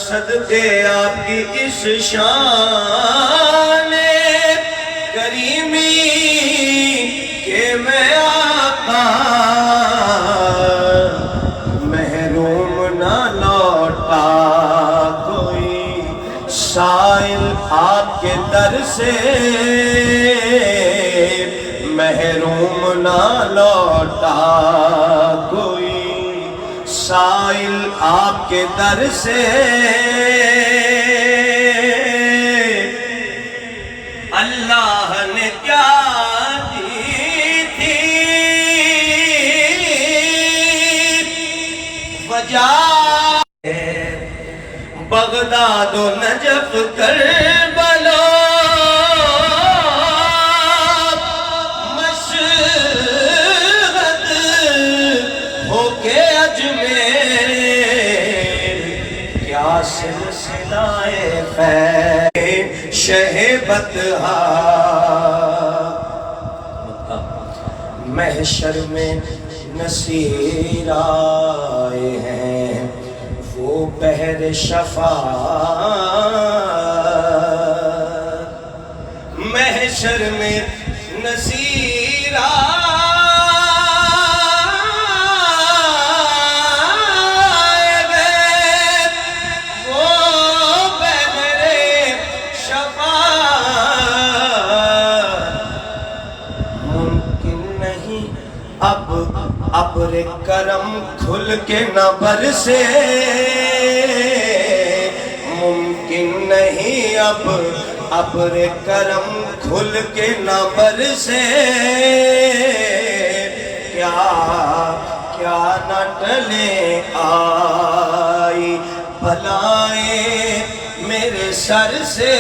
صدقے آپ کی اس شان کریمی کہ میں آقا محروم نہ لوٹا کوئی سائل آپ کے در سے محروم نہ لوٹا کوئی سائل آپ کے در سے اللہ نے کیا دی تھی وجہ بغداد و نجف کربلا مشہد ہو کے اجمیر کیا سلسلہ خیر شہ بطحا محشر میں نصیر آئے ہیں وہ بحر شفاعت محشر میں نصیر آئے ہیں وہ بحر شفاعت ممکن نہیں ابر کرم کھل کے نہ برسے ممکن نہیں ابر کرم کھل کے نہ برسے کیا نہ ٹلے آئی بلائیں میرے سر سے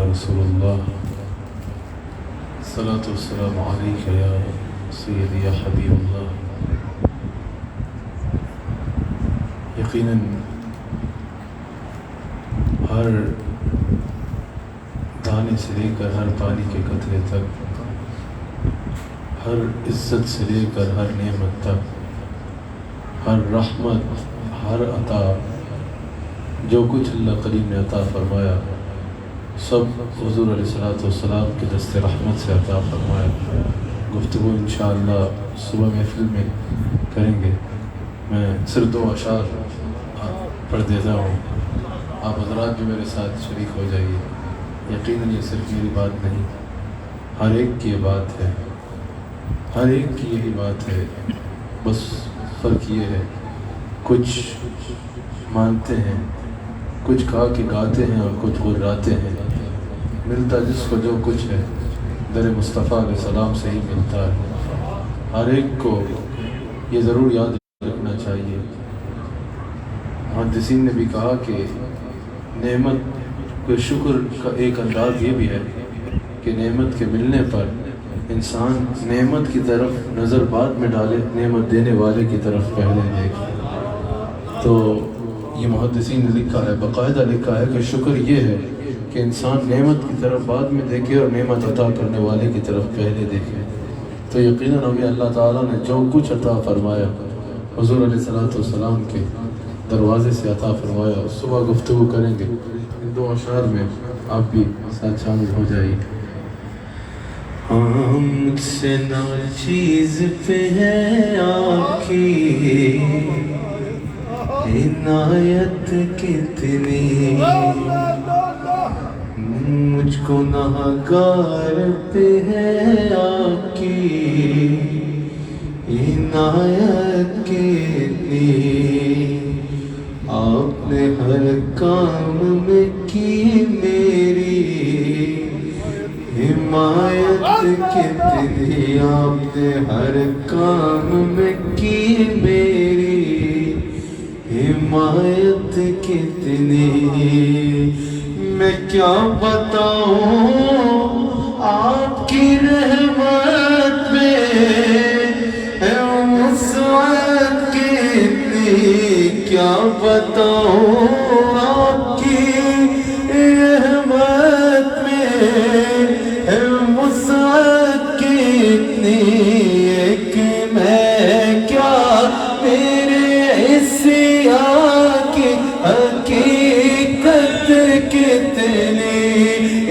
رسول اللہ الصلاة والسلام علیکہ یا سیدی یا حبیب اللہ. یقیناً ہر دانے سے لے کر ہر پانی کے قطرے تک، ہر عزت سے لے کر ہر نعمت تک، ہر رحمت، ہر عطا، جو کچھ اللہ کریم نے عطا فرمایا سب حضور علیہ السلام کے دست رحمت سے عطا فرمایا. گفتگو انشاءاللہ صبح محفل میں کریں گے. میں صرف 2 اشعار پڑھ دیتا ہوں، آپ حضرات بھی میرے ساتھ شریک ہو جائیے. یقیناً یہ صرف میری بات نہیں، ہر ایک کی یہ بات ہے، ہر ایک کی یہی بات ہے. بس فرق یہ ہے کچھ مانتے ہیں، کچھ کہا کہ گاتے ہیں اور کچھ غراتے ہیں. ملتا جس کو جو کچھ ہے در مصطفیٰ علیہ السلام سے ہی ملتا ہے. ہر ایک کو یہ ضرور یاد رکھنا چاہیے. محدثین نے بھی کہا کہ نعمت کے شکر کا ایک انداز یہ بھی ہے کہ نعمت کے ملنے پر انسان نعمت کی طرف نظر بعد میں ڈالے، نعمت دینے والے کی طرف پہلے دیکھے. تو یہ محدثین نے لکھا ہے، باقاعدہ لکھا ہے کہ شکر یہ ہے کہ انسان نعمت کی طرف بعد میں دیکھے اور نعمت عطا کرنے والے کی طرف پہلے دیکھے. تو یقیناً ہمیں اللہ تعالیٰ نے جو کچھ عطا فرمایا حضور علیہ السلام کے دروازے سے عطا فرمایا. صبح گفتگو کریں گے. ان 2 اشعار میں آپ بھی ساتھ شامل ہو جائیے. مجھ سے ناچیز پہ ہے آپ کی عنایت کتنی، مجھ کو ناگار پہ ہے آپ کی عنایت کتنی. آپ نے ہر کام میں کی میری حمایت کتنی، آپ نے ہر کام میں کی میری حمایت کتنی میں کیا بتاؤں آپ کی رحمت میں ہے وسعت کتنی کیا بتاؤں آپ کی رحمت میں ہے وسعت کتنی ایک میں کیا میرے حصیہ کی حقیقت کتنی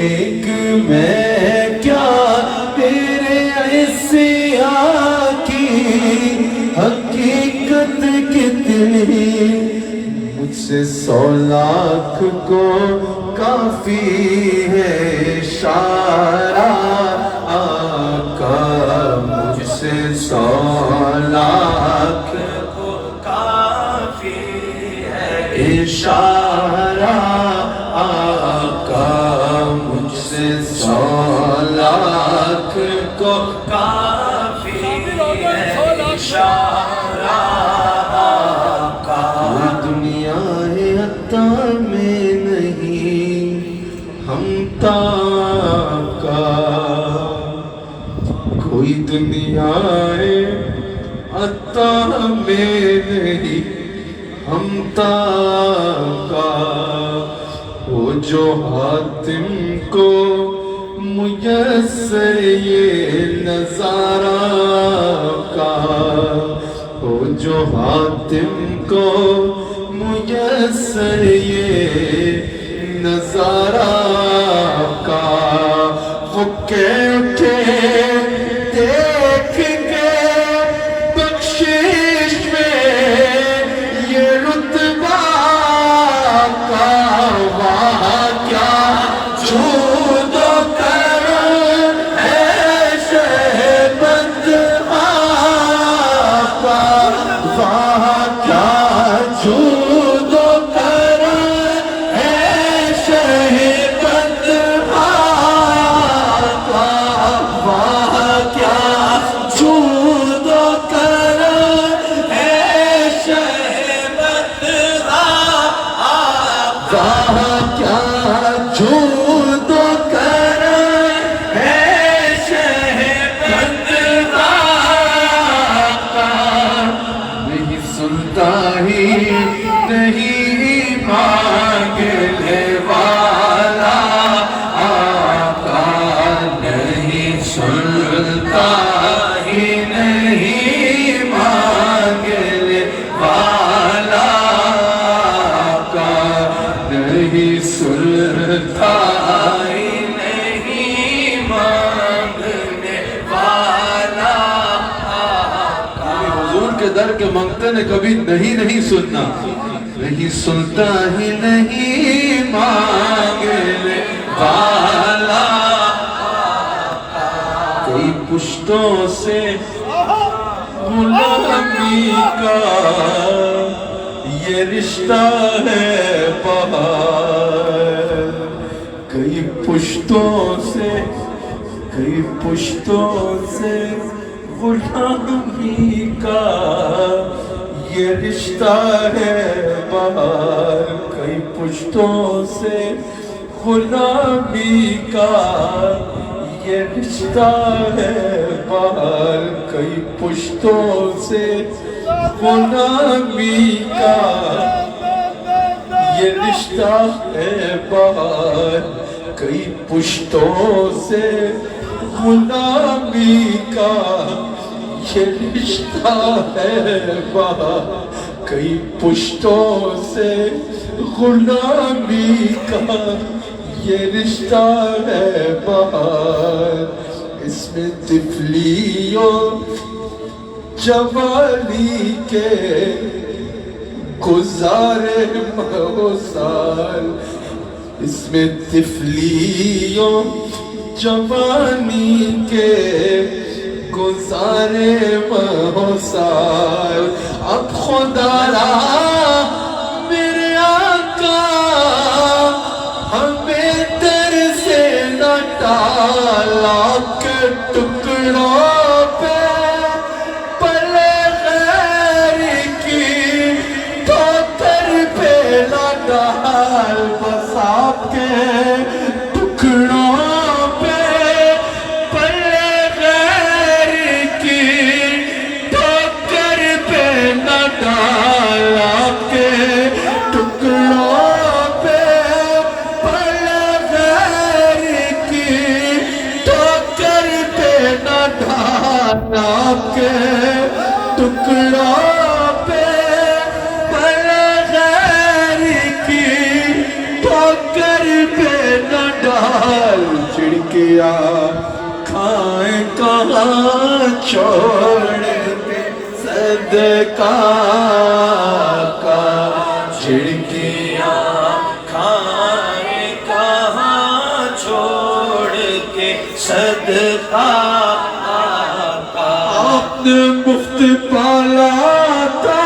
ایک میں کیا تیرے حصیہ کی حقیقت کتنی مجھ سے 100 لاکھ کو کافی ہے اشارہ آقا مجھ سے 100 لاکھ کو کافی ہے اشارہ آقا مجھ سے 100 لاکھ کو کافی ہے اشارہ آقا دنیا ہے عطا میں نہیں ہمتا کا کوئی دنیا ہے عطا میں نہیں ہمتا کا وہ جو حاتم کو میسر یہ نظارہ کا وہ جو حاتم کو میسر یہ نظارہ کا وہ کہہ کے دیکھ کے بخشش میں یہ رتبہ کا وہاں کیا جود و کرم ہے شہبت آقا وہاں کیا جود و کرم ہے شہبت آقا وہاں کیا جود و کرم ہے شہبت آقا وہاں کیا جود و کرم ہے شہبت آقا نہیں سنتا ہی نہیں مانگنے والا آقا نہیں سنتا ہی نہیں مانگنے والا آقا نہیں سنتا ہی نہیں مانگنے والا آقا حضور کے در کے منگتے نے کبھی نہیں سننا نہیں سنتا ہی نہیں مانگنے والا کئی پشتوں سے غلامی کا یہ رشتہ ہے بہار کئی پشتوں سے غلامی کا یہ رشتہ ہے بہار کئی پشتوں سے غلامی کا یہ رشتہ ہے بہار کئی پشتوں سے غلامی کا یہ رشتہ ہے بہار کئی پشتوں سے غلامی کا یہ رشتہ ہے بہار کئی پشتوں سے غلامی کا یہ رشتہ ہے بہار اس میں طفلی و جوانی کے گزارے مہو سال اس میں طفلی و جوانی کے گزارے مہو سال اب خدا را میرے آقا ہمیں در سے نہ ٹالا کہ ٹکڑوں پہ پلے غیر کی ٹھوکر بس آپ کے ٹکڑوں پہ پلے غیر کی ٹھوکر پہ نہ ڈال آپ کے ٹکڑوں پہ پلے غیر کی ٹھوکر پہ نہ ڈال آپ کے ٹکڑوں چڑکیا کھائیں کہاں چھوڑ کے صدقہ کا چڑکیا کھائیں کہاں چھوڑ کے صدقہ آپ نے مفت پالا تھا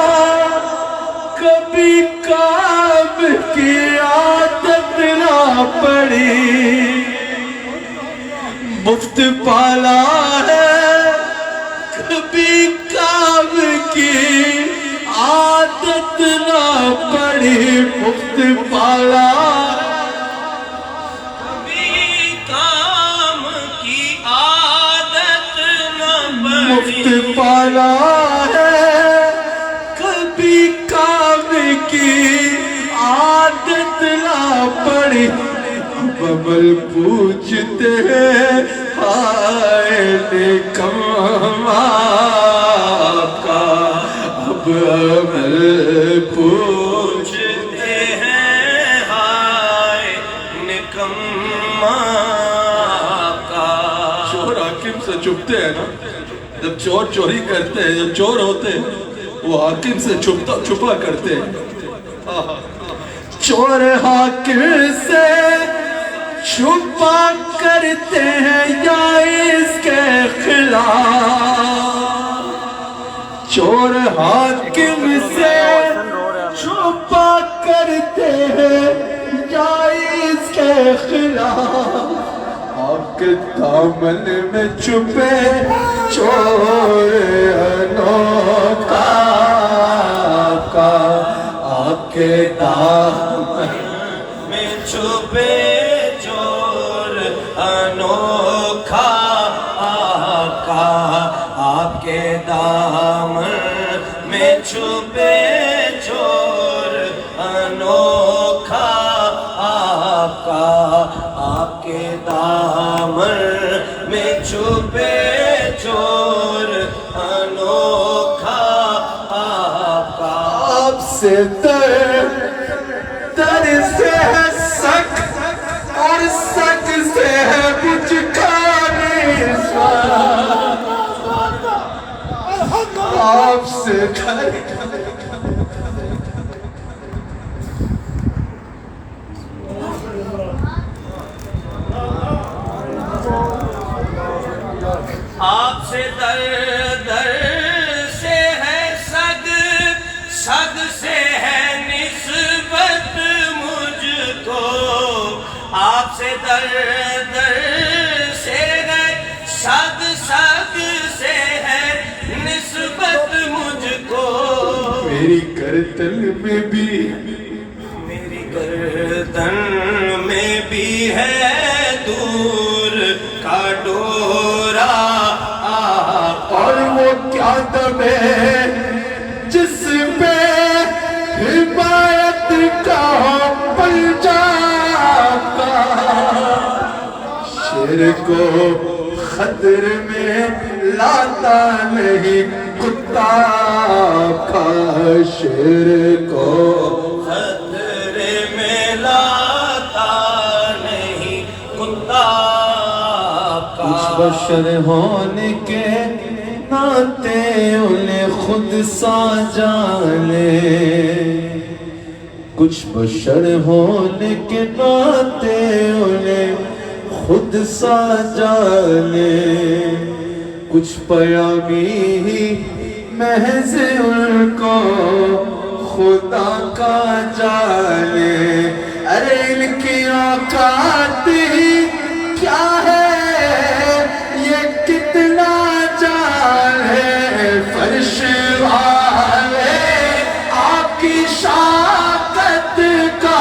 کبھی کام کی عادت نہ پڑی مفت پالا ہے کبھی کام کی عادت نہ پڑی مفت پالا کبھی کام کی عادت نہ پڑی مفت پالا ہے کبھی کام کی عادت نہ پڑی ببل پوچھتے ہیں ہائے نکما کا اب عمل پوچھتے ہیں ہائے نکما کا چور حاکم سے چھپتے ہیں نا جب چور چوری کرتے ہیں جب چور ہوتے ہیں وہ حاکم سے چھپا کرتے ہیں چور حاکم سے چھپا کرتے ہیں یا اس کے خلاف چور حاکم سے چھپا کرتے ہیں یا اس کے خلاف آپ کے دامن میں چھپے چور انوکھا کا آپ کے دامن میں چھپے چور انوکھا کا آپ کے دامن میں چھپے چور انوکھا کا آپ کے دامن میں چھپے چور انوکھا کا آپ سے در سے ہے سک اور سک سے ہے کچھ کھانے آپ سے آپ سے در سے ہے سگ سگ سے ہے نسبت مجھ کو آپ سے در سے ہے سگ سگ سے ہے نسبت مجھ کو میری گردن میں بھی میری گردن میں بھی ہے دور کا ڈورا اور وہ کیا دم ہے جس پہ حمایت کا پنجا کا شیر کو خطر میں لاتا نہیں کتا کا شیر کو خطرے میں لاتا نہیں کتا کا کچھ بشر ہونے کے ناتے انہیں خود سا جانے کچھ بشر ہونے کے ناتے انہیں خود سا جانے کچھ پیامی ہی محض ان کو خدا کا جانے ارے ان کی اوقات ہی کیا ہے یہ کتنا جان ہے فرش والے آپ کی شاقت کا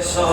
100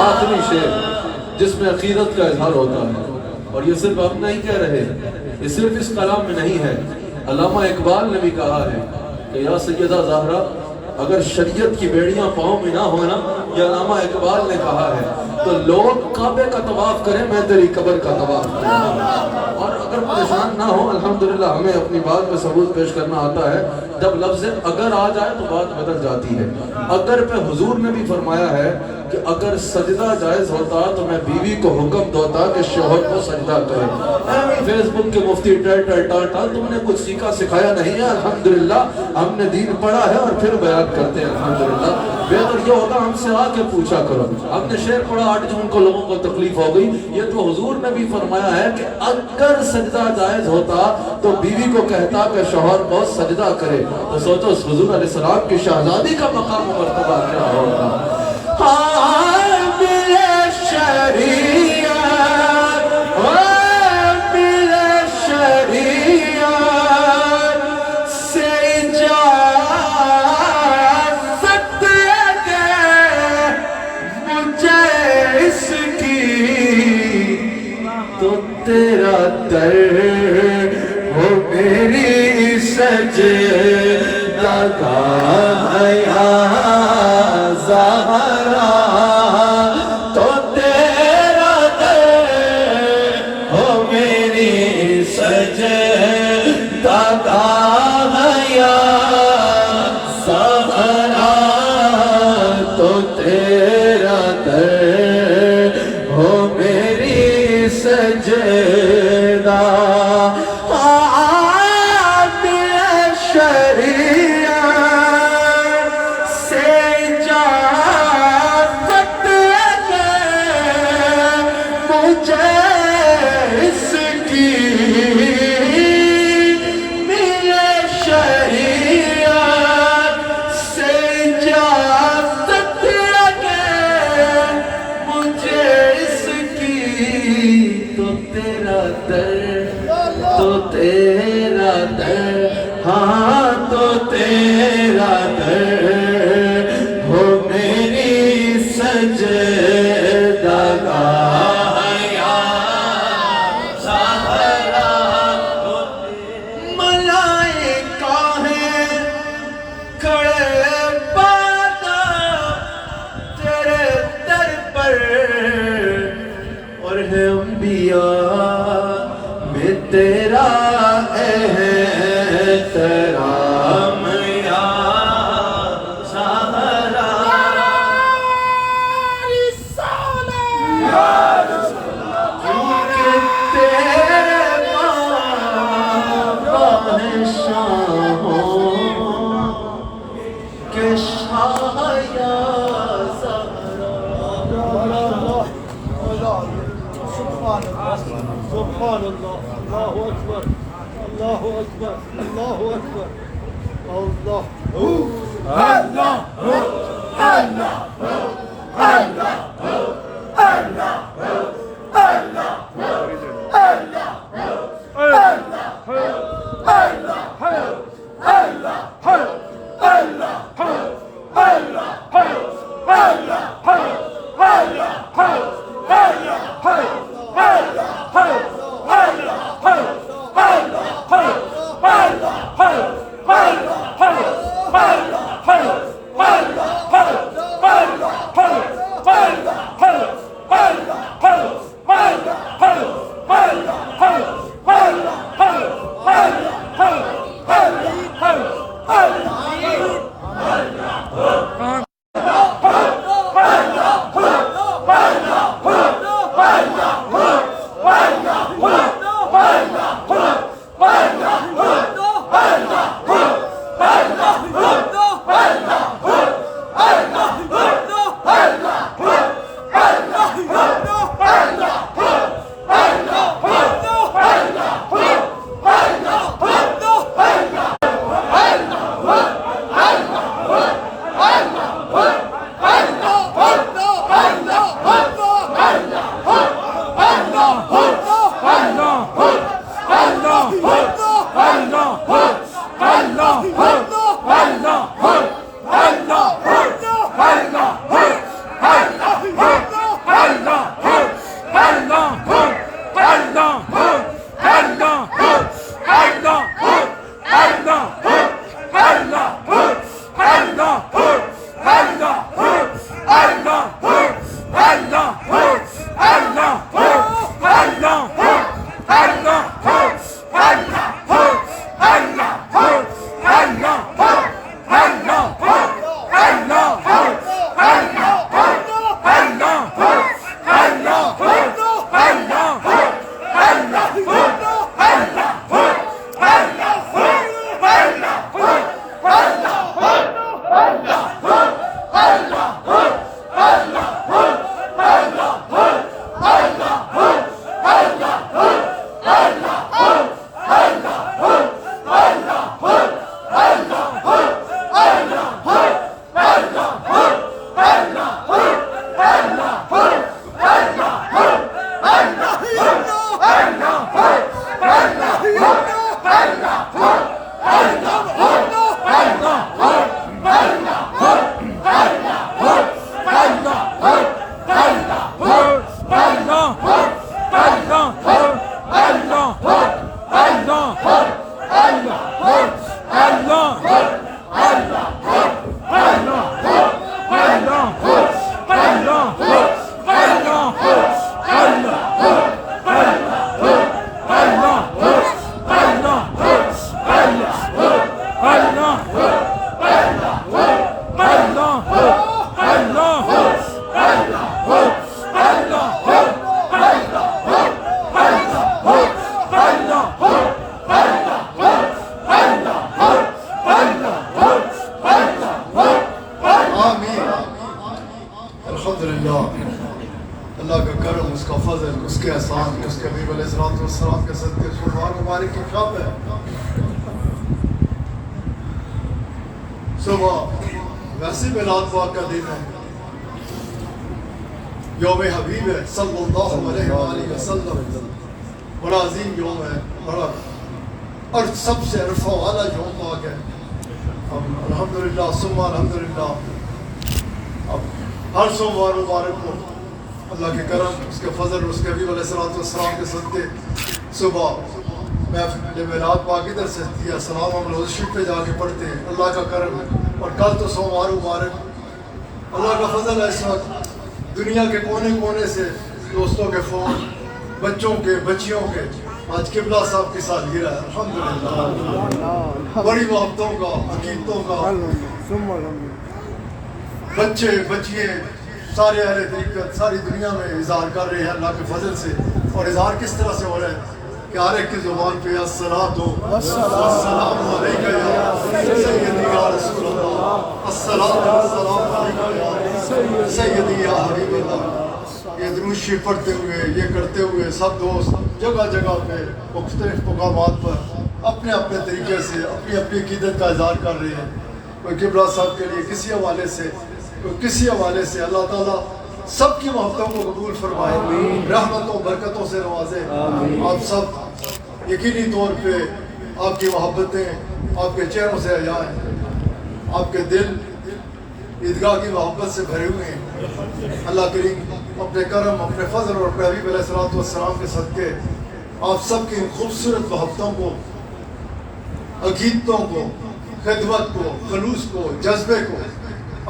آخری شعر جس میں عقیدت کا اظہار ہوتا ہے، اور یہ صرف ہم نہیں کہہ رہے، یہ صرف اس کلام میں نہیں ہے، علامہ اقبال نے بھی کہا ہے کہ یا سیدہ زہرا اگر شریعت کی بیڑیاں پاؤں میں نہ ہونا، یہ علامہ اقبال نے کہا ہے، تو لوگ کعبے کا طواف کریں، میں تیری قبر کا طواف کروں۔ اور اگر پریشان نہ ہو، الحمدللہ ہمیں اپنی بات میں ثبوت پیش کرنا آتا ہے، جب لفظ اگر آ جائے تو بات بدل جاتی ہے۔ اگر پہ حضور نے بھی فرمایا ہے کہ اگر سجدہ جائز ہوتا تو میں بیوی کو حکم دوتا کہ شوہر کو سجدہ کرے۔ فیس بک کے مفتی تم نے کچھ سیکھا سکھایا نہیں ہے، الحمدللہ ہم نے دین پڑھا ہے اور پھر بیان کرتے ہیں الحمدللہ۔ بہتر یہ ہوگا ہم سے آ کے پوچھا کرو۔ ہم نے شعر پڑھا 8 جون کو لوگوں کو تکلیف ہو گئی، یہ تو حضور نے بھی فرمایا ہے کہ اگر سجدہ جائز ہوتا تو بیوی کو کہتا کہ شوہر کو سجدہ کرے۔ تو سوچو حضور علیہ السلام کی شہزادی کا مقام و مرتبہ کیا ہوگا۔ حامل شریعت حامل شریعت سے اجازت دے مجھے اس کی، تو تیرا در ہو میری سجدہ گاہ یا زہرا، تو تیرا در ہو میری سجدہ گاہ یا زہرا، تو تیرا در ہو میری سجدہ۔ تو تیرا در ہاں تو تیرا در ہو میری سجدہ گاہ یا زہرا، ملائکہ ہیں کھڑے بادا تیرے در پر، اور ہے انبیاء میں تیرا احترام یا زہرا۔ کیونکہ تیرے بابا ہیں شاہوں کے شاہ یا زہرا۔ سبحان اللہ، اللہ اکبر، اللہ اکبر، اللہ اکبر، آمین. الحمدللہ اللہ کا کرم، اس کا فضل، اس کے احسان، اس کے حبیب علیہ السلام کے صدقے سبحان مبارک کی شب ہے. صبح ویسے میلاد پاک کا دن ہے، یوم حبیب ہے صلی اللہ علیہ وآلہ وسلم. بڑا عظیم یوم ہے، بڑا اور سب سے عرفہ والا یوم پاک ہے. الحمدللہ ثم الحمدللہ. اب ہر سوموار مبارک کو اللہ کے کرم، اس کے فضل، اس کے حبیب علیہ السلام کے صدقے صبح میں میلاد پاک ادھر سے دیا سلام ہم روز شریف پہ جا کے پڑھتے ہیں. اللہ کا کرم ہے. اور کل تو سوموار مبارک. اللہ کا فضل ہے، اس وقت دنیا کے کونے کونے سے دوستوں کے فون، بچوں کے، بچیوں کے، آج قبلہ صاحب کی سالگرہ ہے. الحمدللہ بڑی محبتوں کا، عقیدتوں کا، بچے بچیے سارے اہل طریقت ساری دنیا میں اظہار کر رہے ہیں اللہ کے فضل سے. اور اظہار کس طرح سے ہو رہا ہے کہ ہر ایک کی زبان پہ الصلاۃ والسلام علیکہ یا سیدی یا رسول اللہ، الصلاۃ والسلام علیکہ یا سیدی یا حبیب اللہ. یہ درود شریف پڑھتے ہوئے، یہ کرتے ہوئے سب دوست جگہ جگہ پہ مختلف مقامات پر اپنے اپنے طریقے سے اپنی اپنی عقیدت کا اظہار کر رہے ہیں. کوئی قبلہ صاحب کے لیے کسی حوالے سے، کوئی کسی حوالے سے. اللہ تعالیٰ سب کی محبتوں کو قبول فرمائے، رحمتوں برکتوں سے نوازے. آپ سب یقینی طور پہ آپ کی محبتیں آپ کے چہروں سے حیا ہیں، آپ کے دل عیدگاہ کی محبت سے بھرے ہوئے ہیں. اللہ کریم اپنے کرم، اپنے فضل اور اپنے حبیب علیہ السلام کے صدقے آپ سب کی خوبصورت محبتوں کو، عقیدتوں کو، خدمت کو، خلوص کو، جذبے کو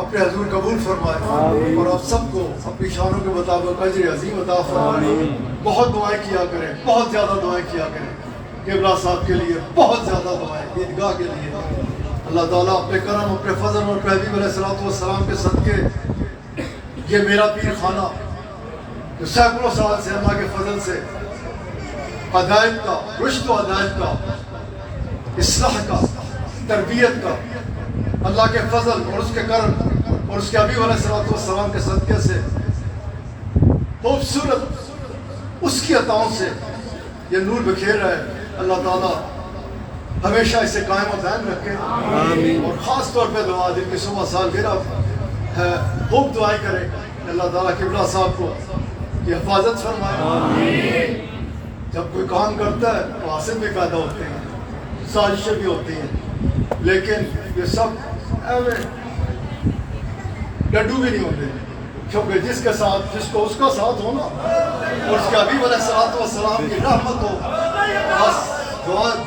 اپنے حضور قبول فرمائے اور آپ سب کو اپنی شانوں کے مطابق اجر عظیم عطا فرمائے. بہت دعائیں کیا کریں، بہت زیادہ دعائیں کیا کریں قبلہ صاحب کے لیے، بہت زیادہ دعائیں عیدگاہ کے لیے. اللہ تعالیٰ اپنے کرم، اپنے فضل اور اپنے حبیب علیہ السلام کے صدقے یہ میرا پیر خانہ جو سینکڑوں سال سے اللہ کے فضل سے ہدایت کا، رشد و ہدایت کا، اصلاح کا، تربیت کا، اللہ کے فضل اور اس کے کرم اور اس کے حبیب علیہ السلام کے صدقے سے خوبصورت اس کی عطاؤں سے یہ نور بکھیر رہا ہے. اللہ تعالیٰ ہمیشہ اسے قائم و دائم رکھے. اور خاص طور پہ دعا جن کی صبح سالگرہ ہے، خوب دعائیں کریں اللہ تعالیٰ قبلہ صاحب کو کی حفاظت فرمائے. جب کوئی کام کرتا ہے تو حاصل بھی پیدا ہوتے ہیں، سازشیں بھی ہوتی ہیں، لیکن یہ سب ڈڈو بھی نہیں ہوتے، کیونکہ جس کے ساتھ، جس کو اس کا ساتھ ہونا اور اس کے حبیب علیہ السلام کی رحمت ہو. بس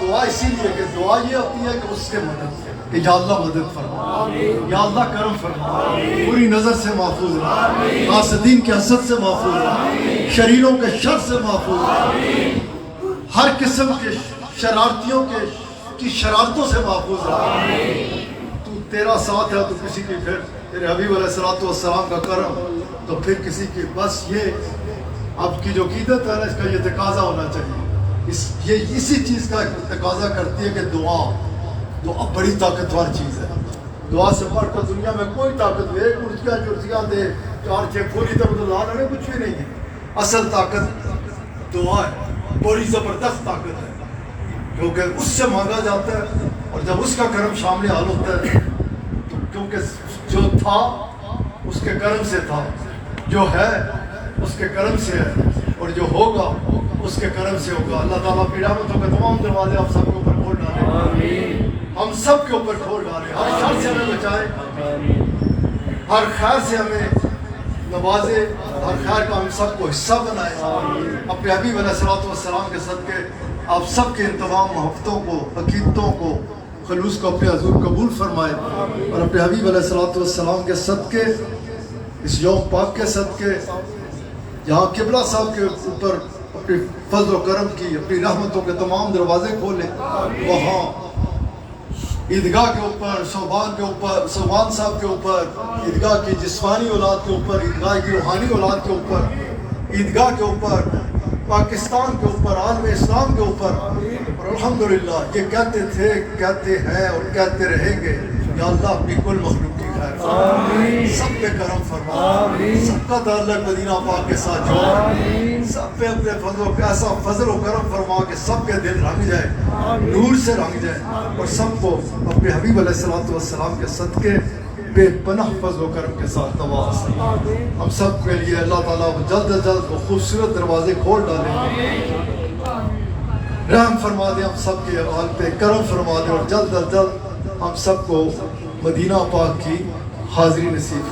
دعا اسی لیے کہ دعا یہ ہوتی ہے کہ اس کے مدد کہ یا اللہ مدد فرما، یا اللہ کرم فرما، پوری نظر سے محفوظ رہا، حاسدین کے حسد سے محفوظ رہا، شریروں کے شر سے محفوظ رہا، ہر قسم کے شرارتیوں کی شرارتوں سے محفوظ رہا. تو تیرا ساتھ ہے تو کسی کی، پھر تیرے حبیب علیہ السلام کا کرم تو پھر کسی کی. بس یہ آپ کی جو عقیدت ہے نا، اس کا یہ تقاضا ہونا چاہیے. یہ اسی چیز کا تقاضا کرتی ہے کہ دعا بڑی طاقتور چیز ہے. دعا سے بڑھ کر دنیا میں کوئی طاقت دے، کرسیاں دے، 4 6 پھولی ادھر ادھر لا لے، کچھ بھی نہیں ہے. اصل طاقت دعا ہے، بڑی زبردست طاقت ہے، کیونکہ اس سے مانگا جاتا ہے. اور جب اس کا کرم شامل حال ہوتا ہے تو کیونکہ جو تھا اس کے کرم سے تھا، جو ہے اس کے کرم سے ہے، اور جو ہوگا اس کے کرم سے ہوگا. اللہ تعالیٰ اپنی رحمتوں کے تمام دروازے آپ سب کے اوپر کھول ڈالے، ہم سب کے اوپر کھول ڈالے، ہر شر سے ہمیں بچائے، ہر خیر سے ہمیں نوازے، ہر خیر کا ہم سب کو حصہ بنائے. اپنے حبیب علیہ السلام کے صدقے آپ سب کے ان تمام محبتوں کو، عقیدتوں کو، خلوص کو اپنے حضور قبول فرمائے. اور اپنے حبیب علیہ السلام کے صدقے، اس یوم پاک کے صدقے، جہاں قبلہ صاحب کے اوپر اپنی فضل و کرم کی، اپنی رحمتوں کے تمام دروازے کھولے، وہاں عیدگاہ کے اوپر، صوبان صاحب کے اوپر، عیدگاہ کی جسمانی اولاد کے اوپر، عیدگاہ کی روحانی اولاد کے اوپر، عیدگاہ کے اوپر، پاکستان کے اوپر، عالم اسلام کے اوپر. اور الحمدللہ یہ کہتے تھے، کہتے ہیں اور کہتے رہیں گے، یا اللہ اپنی کل مخلوق کی خیر فرما, سب پہ کرم فرما, سب کا تعلق مدینہ پاک کے ساتھ جوڑ, سب پہ اپنے فضل و ایسا فضل و کرم فرما کہ سب کے دل رنگ جائے, نور سے رنگ جائے, اور سب کو اپنے حبیب علیہ السلام کے صدقے بے پناہ فضل و کرم کے ساتھ نواز. ہم سب کے لیے اللہ تعالیٰ جلد از جلد وہ خوبصورت دروازے کھول ڈالیں, رحم فرما دے ہم سب کے حال پہ, کرم فرما دے, اور جلد از جلد ہم سب کو مدینہ پاک کی حاضری نصیب.